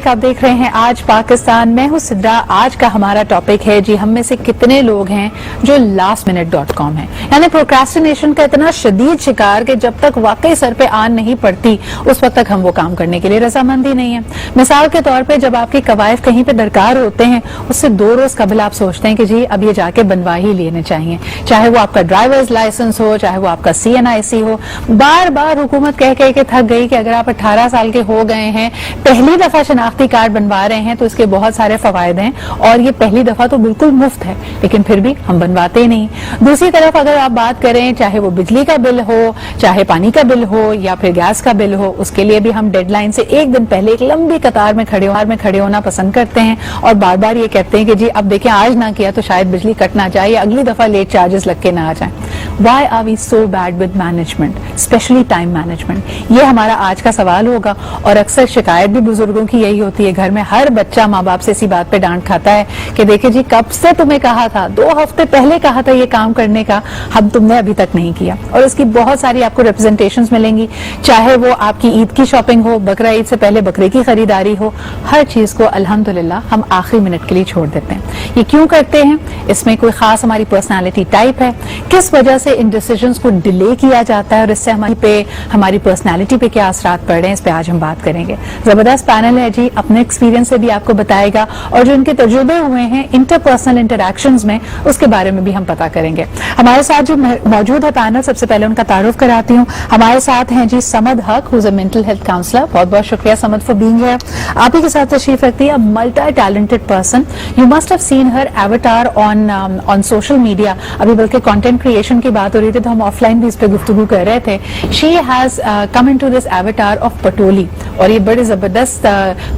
आप देख रहे हैं आज पाकिस्तान। मैं हूं सिद्रा। आज का हमारा टॉपिक है जी, हम में से कितने लोग हैं जो lastminute.com है, यानी प्रोक्रेस्टिनेशन का इतना शदीद शिकार कि जब तक वाकई सर पे आन नहीं पड़ती उस वक्त तक हम वो काम करने के लिए रजामंद ही नहीं है। मिसाल के तौर पे जब आपके कवायद कहीं पे दरकार होते हैं, उससे 2 रोज कबल आप सोचते हैं कि जी अब ये जाके बनवा ही लेने चाहिए, चाहे वो आपका ड्राइवर्स लाइसेंस हो, चाहे वो आपका CNIC हो। बार बार हुकूमत कह के थक गई कि अगर आप 18 साल के हो गए हैं, पहली दफा शनाख्ती कार्ड बनवा रहे हैं, तो इसके बहुत सारे फवायद हैं और ये पहली दफा तो बिल्कुल मुफ्त है, लेकिन फिर भी हम बनवाते ही नहीं। दूसरी तरफ अगर आप बात करें, चाहे वो बिजली का बिल हो, चाहे पानी का बिल हो या फिर गैस का बिल हो, उसके लिए भी हम डेडलाइन से एक दिन पहले एक लंबी कतार में खड़े होना पसंद करते हैं और बार बार ये कहते हैं कि जी अब देखिए आज ना किया तो शायद बिजली कट ना जाए या अगली दफा लेट चार्जेस लग के ना आ जाए। Why are we so bad with management, especially time management? ये हमारा आज का सवाल होगा और अक्सर शिकायत भी बुजुर्गों की यही होती है। घर में हर बच्चा माँ बाप से इसी बात पे डांट खाता है कि देखिए जी कब से तुम्हें कहा था, 2 हफ्ते पहले कहा था ये काम करने का, हम तुमने अभी तक नहीं किया। और इसकी बहुत सारी आपको रिप्रेजेंटेशंस मिलेंगी, चाहे वो आपकी ईद की शॉपिंग हो, बकरा ईद से पहले बकरे की खरीदारी हो, हर चीज को अल्हम्दुलिल्लाह हम आखिरी मिनट के लिए छोड़ देते हैं। ये क्यों करते हैं? इसमें कोई खास हमारी पर्सनालिटी टाइप है? किस वजह से इन डिसीजंस को डिले किया जाता है और इससे हमारी पर्सनालिटी पे क्या असरात पड़ रहे हैं, इस पे आज हम बात करेंगे। जबरदस्त पैनल है जी, अपने एक्सपीरियंस से भी आपको बताएगा और जो इनके तजुर्बे हुए हैं इंटरपर्सनल इंटरैक्शंस में, उसके बारे में भी हम पता करेंगे। हमारे साथ जो मौजूद है पैनल, सबसे पहले उनका तारुफ कराती हूँ। हमारे साथ हैं जी Samad Haq, who is a mental health counsellor. बहुत बहुत शुक्रिया समद फॉर बीइंग हियर। आप ही के साथ तशरीफ रखती है multi talented person. You must have seen her avatar on social media. अभी बल्कि कंटेंट क्रिएशन की बात हो रही थी तो हम ऑफलाइन भी इस पे गुफ्तगू कर रहे थे। She has come into this avatar of पटोली और ये बड़े जबरदस्त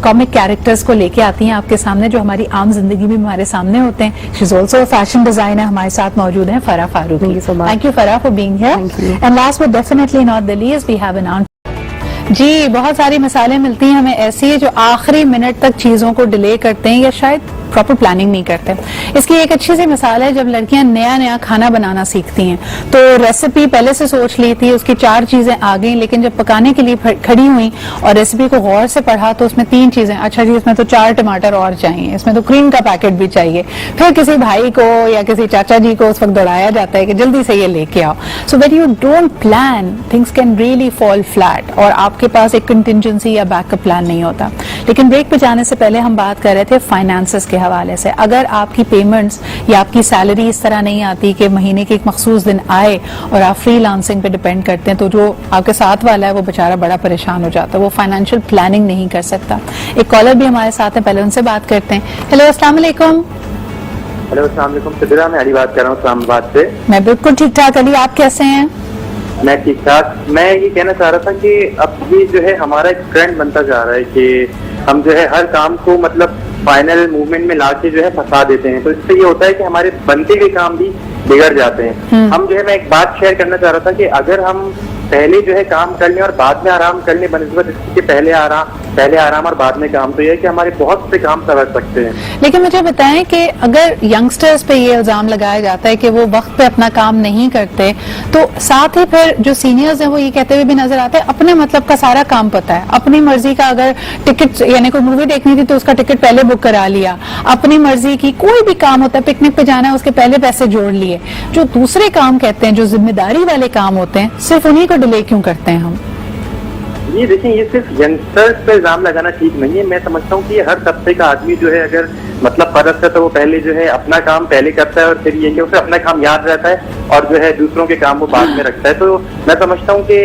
कॉमिक कैरेक्टर्स को लेके आती हैं आपके सामने, जो हमारी आम जिंदगी में हमारे सामने होते हैं। She is also fashion designer. हमारे साथ मौजूद हैं Farah Farooqui. Thank you Farah for being here. And last but definitely not the least, we have an जी, बहुत सारी मिसालें मिलती हैं हमें ऐसी जो आखिरी मिनट तक चीजों को डिले करते हैं या शायद प्रॉपर प्लानिंग नहीं करते। इसकी एक अच्छी सी मिसाल है, जब लड़कियां नया खाना बनाना सीखती हैं तो रेसिपी पहले से सोच ली थी, उसकी 4 चीजें आ गई, लेकिन जब पकाने के लिए खड़ी हुई और रेसिपी को गौर से पढ़ा तो उसमें 3 चीजें, अच्छा जी इसमें तो 4 टमाटर और चाहिए, इसमें तो क्रीम का पैकेट भी चाहिए। फिर किसी भाई को या किसी चाचा जी को उस वक्त दौड़ाया जाता है कि जल्दी से ये लेके आओ। So when you don't plan, things can really fall flat और आपके पास एक कंटिंजेंसी या बैकअप प्लान नहीं होता। लेकिन ब्रेक पे जाने से पहले हम बात कर रहे थे फाइनेंसेस के हवाले से। अगर आपकी पेमेंट्स या आपकी सैलरी इस तरह नहीं आती कि महीने के एक मखसूस दिन आए और आप फ्रीलांसिंग पे डिपेंड करते हैं, तो जो आपके साथ वाला है वो बेचारा बड़ा परेशान हो जाता है, वो फाइनेंशियल प्लानिंग नहीं कर सकता। एक कॉलर भी हमारे साथ है, पहले उनसे बात करते हैं। हेलो, अस्सलाम वालेकुम। हेलो, अस्सलाम वालेकुम। सिद्रा, मैं अली बात कर रहा हूँ इस्लामाबाद से। मैं बिल्कुल ठीक ठाक। अली, आप कैसे हैं? मैं ठीक ठाक। मैं ये कहना चाह रहा था कि अब ये जो है हमारा एक ट्रेंड बनता जा रहा है कि हम जो है हर काम को मतलब फाइनल मूवमेंट में लाके जो है फंसा देते हैं, तो इससे ये होता है कि हमारे बनते हुए काम भी बिगड़ जाते हैं। हम जो है, मैं एक बात शेयर करना चाह रहा था कि अगर हम पहले जो है काम कर लें और बाद में आराम कर लें बनिस्बत इसके पहले आराम और बाद में काम, तो ये है कि हमारे बहुत से काम सवर सकते हैं। लेकिन मुझे बताएं कि अगर यंगस्टर्स पे ये इल्जाम लगाया जाता है कि वो वक्त पे अपना काम नहीं करते, तो साथ ही फिर जो सीनियर्स हैं वो ये कहते हुए भी नजर आते हैं अपने मतलब का सारा काम पता है, अपनी मर्जी का, अगर टिकट यानी कोई मूवी देखनी थी तो उसका टिकट पहले बुक करा लिया, अपनी मर्जी की कोई भी काम होता है, पिकनिक पे जाना है उसके पहले पैसे जोड़ लिए। जो दूसरे काम कहते हैं, जो जिम्मेदारी वाले काम होते हैं, सिर्फ उन्हीं को डिले क्यों करते हैं हम? ये देखिए, ये सिर्फ यंगस्टर्स पे इल्जाम लगाना ठीक नहीं है। मैं समझता हूँ कि ये हर तबके का आदमी जो है अगर मतलब परस्त है तो वो पहले जो है अपना काम पहले करता है और फिर ये कि उसे अपना काम याद रहता है और जो है दूसरों के काम वो बाद में रखता है। तो मैं समझता हूँ कि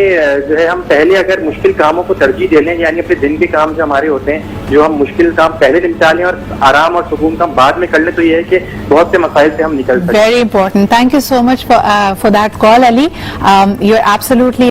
जो है हम पहले अगर मुश्किल कामों को तरजीह दे लें, यानी अपने दिन के काम जो हमारे होते हैं, जो हम मुश्किल काम पहले निपटा लें और आराम और सुकून काम बाद में कर लें, तो ये है कि बहुत से मसाइल से हम निकल सकते हैं। Very important. Thank you so much for that call Ali. You are absolutely